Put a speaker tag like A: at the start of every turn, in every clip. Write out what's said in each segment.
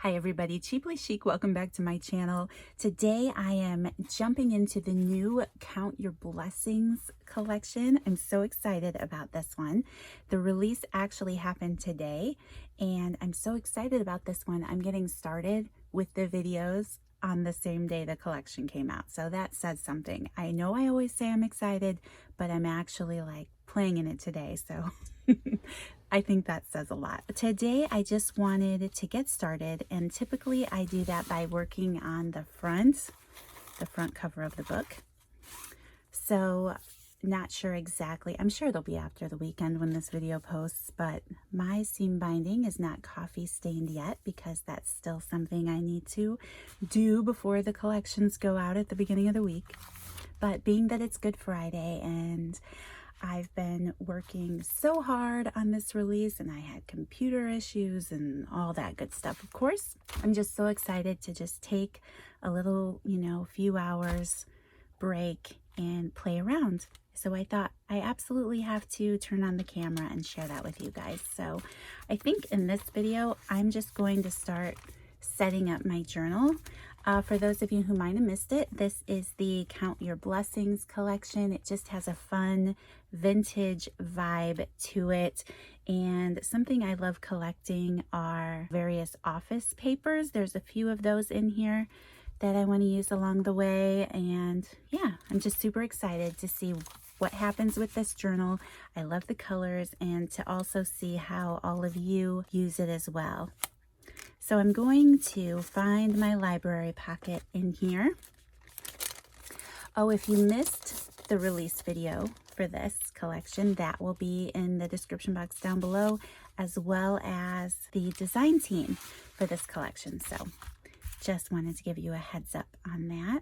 A: Hi everybody, Cheaply Chic, welcome back to my channel. Today I am jumping into the new Count Your Blessings collection. I'm so excited about this one. The release actually happened today and I'm so excited about this one. I'm getting started with the videos on the same day the collection came out. So that says something. I know I always say I'm excited, but I'm actually like playing in it today. So I think that says a lot. Today, I just wanted to get started, and typically I do that by working on the front cover of the book. So not sure exactly, I'm sure they'll be after the weekend when this video posts, but my seam binding is not coffee stained yet because that's still something I need to do before the collections go out at the beginning of the week. But being that it's Good Friday and I've been working so hard on this release and I had computer issues and all that good stuff, of course, I'm just so excited to just take a little, few hours break and play around. So I thought I absolutely have to turn on the camera and share that with you guys. So I think in this video, I'm just going to start setting up my journal. For those of you who might have missed it, this is the Count Your Blessings collection. It just has a fun vintage vibe to it. And something I love collecting are various office papers. There's a few of those in here that I want to use along the way. And yeah, I'm just super excited to see what happens with this journal. I love the colors and to also see how all of you use it as well. So I'm going to find my library pocket in here. Oh, if you missed the release video for this collection, that will be in the description box down below, as well as the design team for this collection. So just wanted to give you a heads up on that.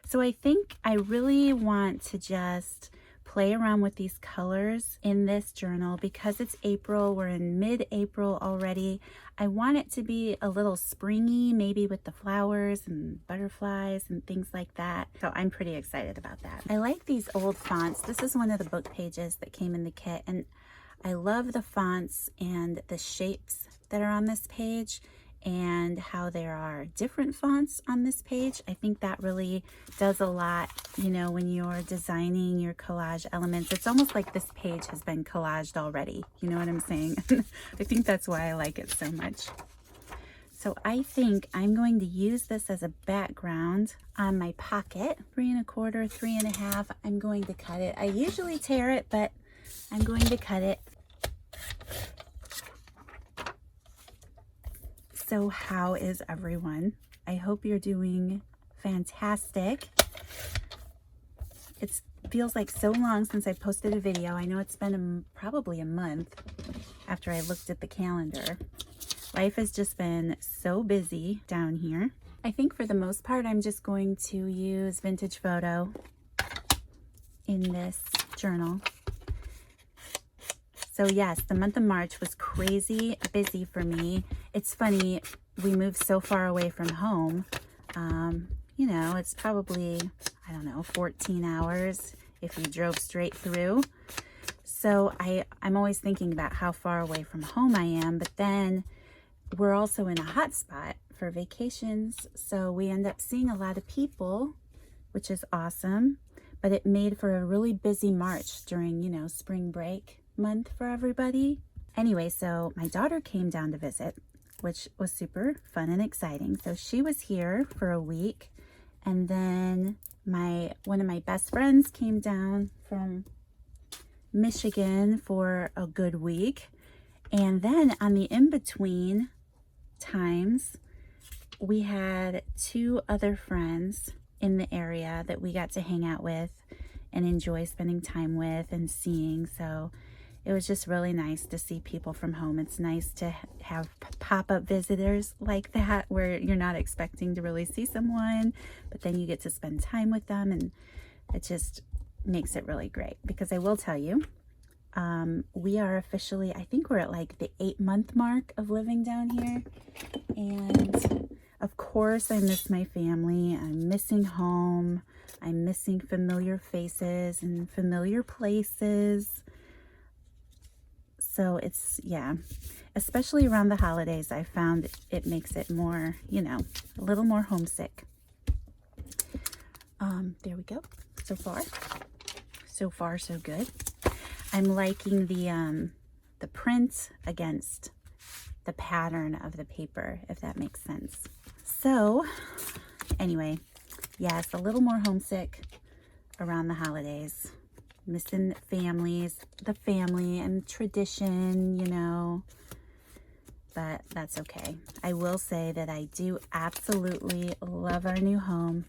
A: So I think I really want to just play around with these colors in this journal because it's April. We're in mid-April already. I want it to be a little springy, maybe with the flowers and butterflies and things like that. So I'm pretty excited about that. I like these old fonts. This is one of the book pages that came in the kit, and I love the fonts and the shapes that are on this page and how there are different fonts on this page. I think that really does a lot, when you're designing your collage elements. It's almost like this page has been collaged already. You know what I'm saying? I think that's why I like it so much. So I think I'm going to use this as a background on my pocket. 3 1/4, 3 1/2. I'm going to cut it. I usually tear it, but I'm going to cut it. So how is everyone? I hope you're doing fantastic. It feels like so long since I posted a video. I know it's been probably a month after I looked at the calendar. Life has just been so busy down here. I think for the most part, I'm just going to use vintage photo in this journal. So yes, the month of March was crazy busy for me. It's funny, we moved so far away from home. It's probably, 14 hours if you drove straight through. So I'm always thinking about how far away from home I am, but then we're also in a hot spot for vacations. So we end up seeing a lot of people, which is awesome, but it made for a really busy March during, spring break month for everybody. Anyway, so my daughter came down to visit, which was super fun and exciting. So she was here for a week, and then one of my best friends came down from Michigan for a good week. And then on the in-between times, we had 2 other friends in the area that we got to hang out with and enjoy spending time with and seeing. So it was just really nice to see people from home. It's nice to have pop-up visitors like that where you're not expecting to really see someone, but then you get to spend time with them, and it just makes it really great. Because I will tell you, we are officially, I think we're at like the 8-month mark of living down here. And of course I miss my family. I'm missing home. I'm missing familiar faces and familiar places. So it's, yeah, especially around the holidays, I found it makes it more, you know, a little more homesick. There we go. So far so good. I'm liking the print against the pattern of the paper, if that makes sense. So anyway, yes, a little more homesick around the holidays, missing the family and tradition, you know, but that's okay. I will say that I do absolutely love our new home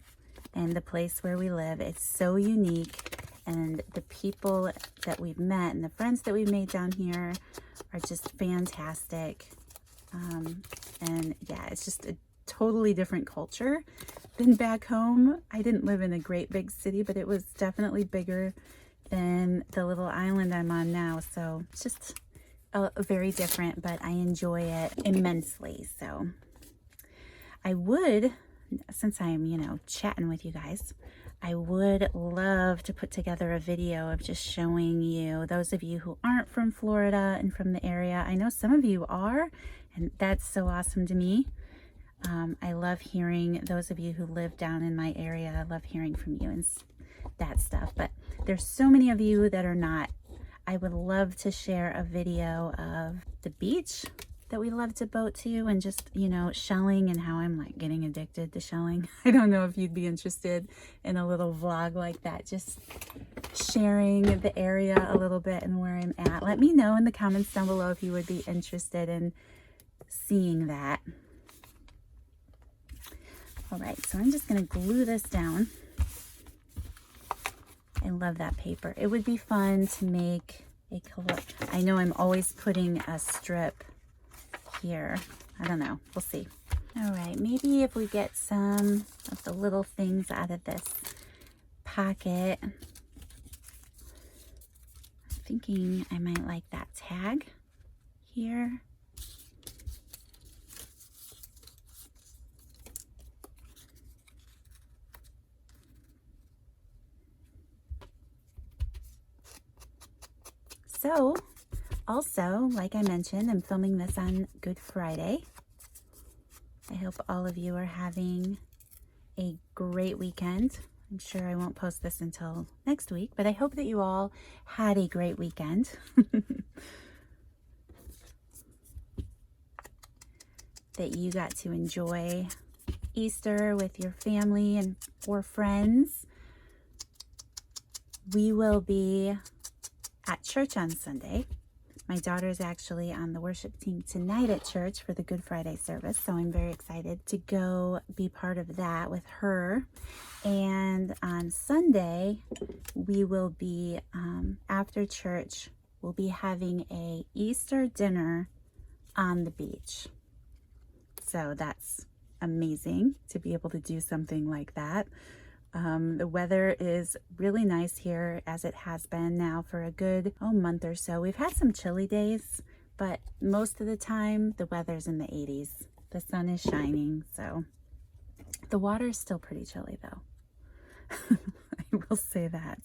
A: and the place where we live. It's so unique, and the people that we've met and the friends that we've made down here are just fantastic. And yeah, it's just a totally different culture than back home. I didn't live in a great big city, but it was definitely bigger than the little island I'm on now. So it's just very different, but I enjoy it immensely. So I would, since I'm, you know, chatting with you guys, I would love to put together a video of just showing you, those of you who aren't from Florida and from the area. I know some of you are, and that's so awesome to me. I love hearing those of you who live down in my area. I love hearing from you and that stuff, but there's so many of you that are not. I would love to share a video of the beach that we love to boat to, and just, you know, shelling, and how I'm like getting addicted to shelling. I don't know if you'd be interested in a little vlog like that, just sharing the area a little bit and where I'm at. Let me know in the comments down below if you would be interested in seeing that. All right, so I'm just gonna glue this down. I love that paper. It would be fun to make a color. I know I'm always putting a strip here. I don't know. We'll see. All right, maybe if we get some of the little things out of this pocket. I'm thinking I might like that tag here. So, also, like I mentioned, I'm filming this on Good Friday. I hope all of you are having a great weekend. I'm sure I won't post this until next week, but I hope that you all had a great weekend. That you got to enjoy Easter with your family and or friends. We will be at church on Sunday. My daughter's actually on the worship team tonight at church for the Good Friday service, so I'm very excited to go be part of that with her. And on Sunday, we will be, after church, we'll be having a Easter dinner on the beach. So that's amazing to be able to do something like that. The weather is really nice here, as it has been now for a good month or so. We've had some chilly days, but most of the time the weather's in the 80s. The sun is shining, so the water is still pretty chilly though. I will say that.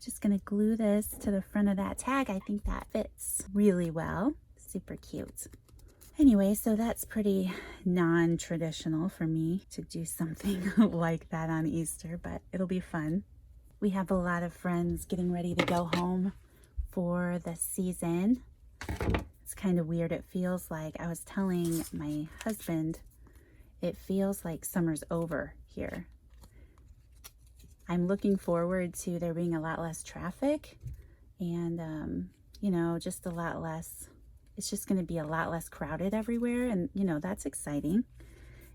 A: Just gonna glue this to the front of that tag. I think that fits really well. Super cute. Anyway, so that's pretty non-traditional for me to do something like that on Easter, but it'll be fun. We have a lot of friends getting ready to go home for the season. It's kind of weird. It feels like, I was telling my husband, it feels like summer's over here. I'm looking forward to there being a lot less traffic and, you know, just a lot less. It's just going to be a lot less crowded everywhere, and you know, that's exciting,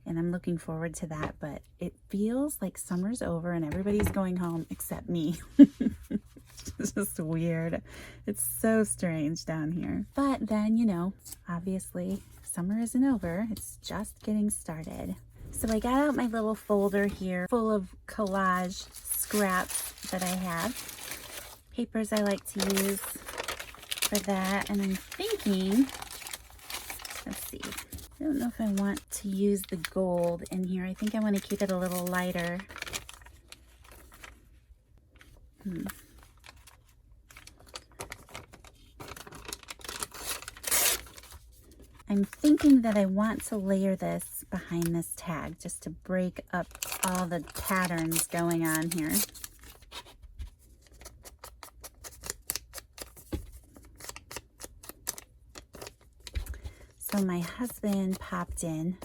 A: and I'm looking forward to that. But it feels like summer's over and everybody's going home except me. It's just weird. It's so strange down here. But then, you know, obviously summer isn't over. It's just getting started. So I got out my little folder here full of collage scraps that I have. Papers I like to use for that, and I'm thinking, let's see, I don't know if I want to use the gold in here. I think I want to keep it a little lighter. I'm thinking that I want to layer this behind this tag just to break up all the patterns going on here. So my husband popped in,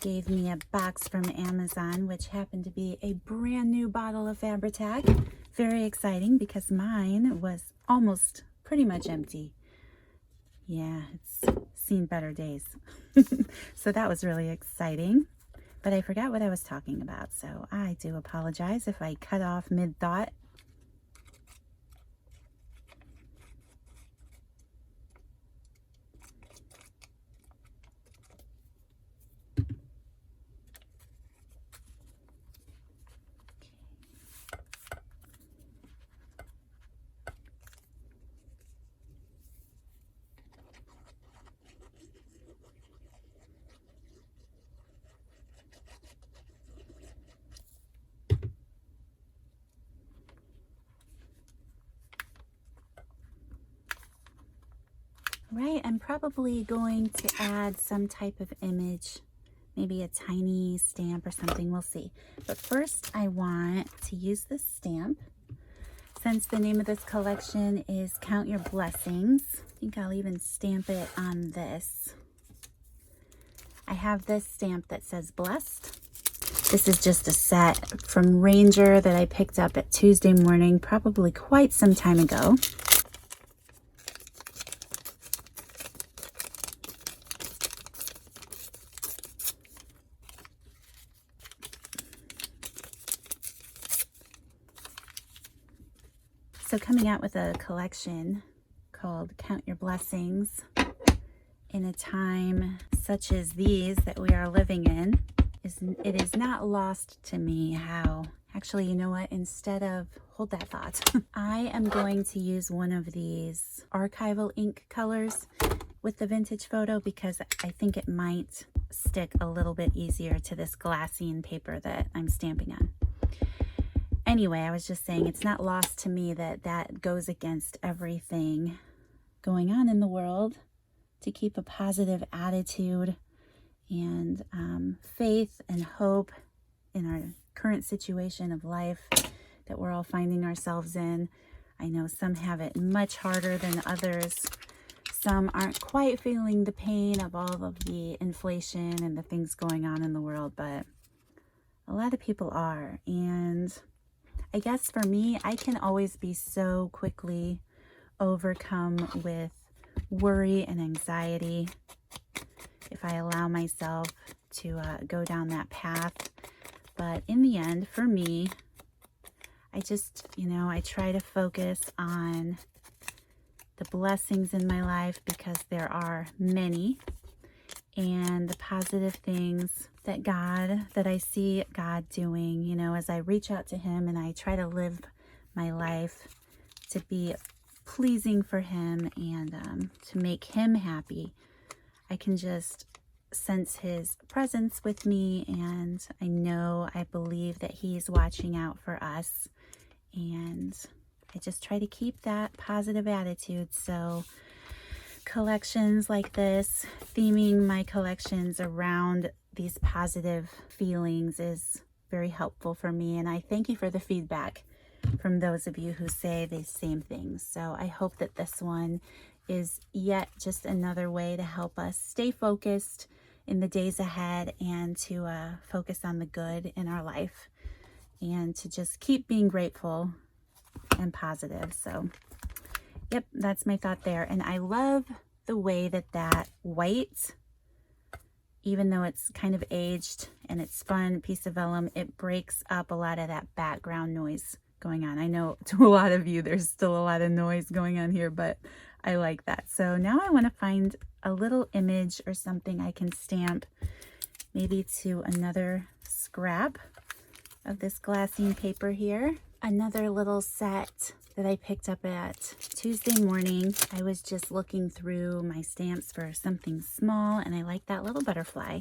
A: gave me a box from Amazon, which happened to be a brand new bottle of Fabri-Tac. Very exciting because mine was almost pretty much empty. Yeah, it's seen better days. So that was really exciting. But I forgot what I was talking about, so I do apologize if I cut off mid-thought. Right, I'm probably going to add some type of image, maybe a tiny stamp or something, we'll see. But first I want to use this stamp. Since the name of this collection is Count Your Blessings, I think I'll even stamp it on this. I have this stamp that says Blessed. This is just a set from Ranger that I picked up at Tuesday morning, probably quite some time ago. So coming out with a collection called Count Your Blessings in a time such as these that we are living in, it is not lost to me how, actually, you know what, instead of, hold that thought, I am going to use one of these archival ink colors with the vintage photo because I think it might stick a little bit easier to this glassine paper that I'm stamping on. Anyway, I was just saying it's not lost to me that that goes against everything going on in the world, to keep a positive attitude and faith and hope in our current situation of life that we're all finding ourselves in. I know some have it much harder than others. Some aren't quite feeling the pain of all of the inflation and the things going on in the world, but a lot of people are. And I guess for me, I can always be so quickly overcome with worry and anxiety if I allow myself to go down that path. But in the end, for me, I just, I try to focus on the blessings in my life because there are many, and the positive things that I see God doing, as I reach out to Him and I try to live my life to be pleasing for Him and to make Him happy. I can just sense His presence with me, and I believe that He's watching out for us, and I just try to keep that positive attitude. So collections like this, theming my collections around these positive feelings is very helpful for me, and I thank you for the feedback from those of you who say the same things. So I hope that this one is yet just another way to help us stay focused in the days ahead and to focus on the good in our life and to just keep being grateful and positive. So yep, that's my thought there. And I love the way that white, even though it's kind of aged and it's spun piece of vellum, it breaks up a lot of that background noise going on. I know to a lot of you there's still a lot of noise going on here, but I like that. So now I want to find a little image or something I can stamp maybe to another scrap of this glassine paper here. Another little set that I picked up at Tuesday morning. I was just looking through my stamps for something small, and I like that little butterfly.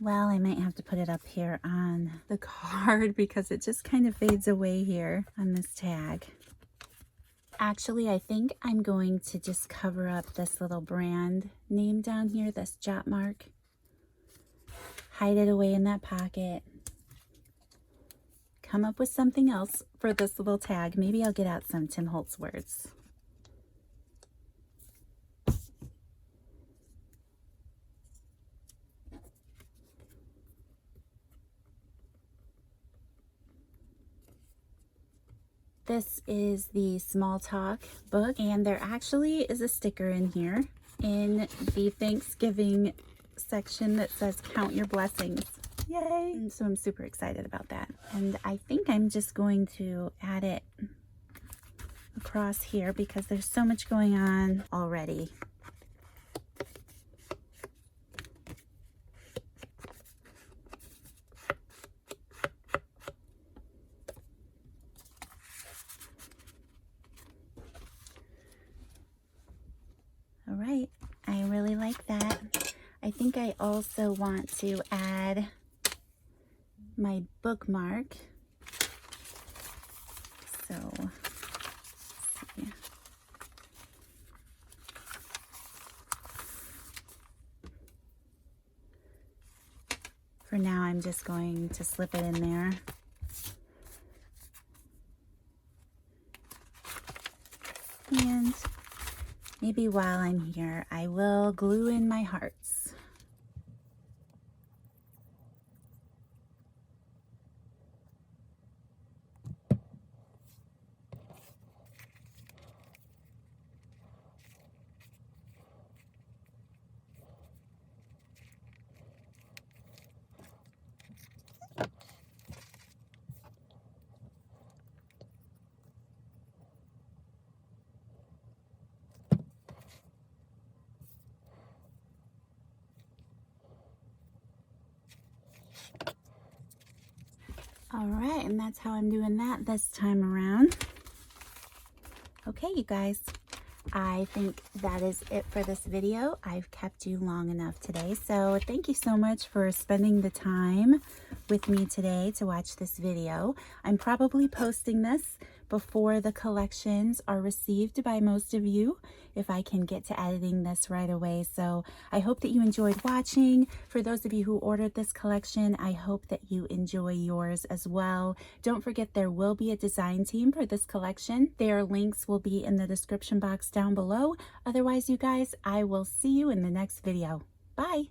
A: Well, I might have to put it up here on the card because it just kind of fades away here on this tag. Actually, I think I'm going to just cover up this little brand name down here, this jot mark. Hide it away in that pocket. Come up with something else for this little tag. Maybe I'll get out some Tim Holtz words. This is the small talk book, and there actually is a sticker in here in the Thanksgiving section that says count your blessings. Yay! And so I'm super excited about that. And I think I'm just going to add it across here because there's so much going on already. All right, I really like that. I think I also want to add my bookmark. So, let's see. For now, I'm just going to slip it in there. And maybe while I'm here, I will glue in my hearts. All right, and that's how I'm doing that this time around. Okay, you guys, I think that is it for this video. I've kept you long enough today, so thank you so much for spending the time with me today to watch this video. I'm probably posting this before the collections are received by most of you, if I can get to editing this right away. So I hope that you enjoyed watching. For those of you who ordered this collection, I hope that you enjoy yours as well. Don't forget there will be a design team for this collection. Their links will be in the description box down below. Otherwise, you guys, I will see you in the next video. Bye!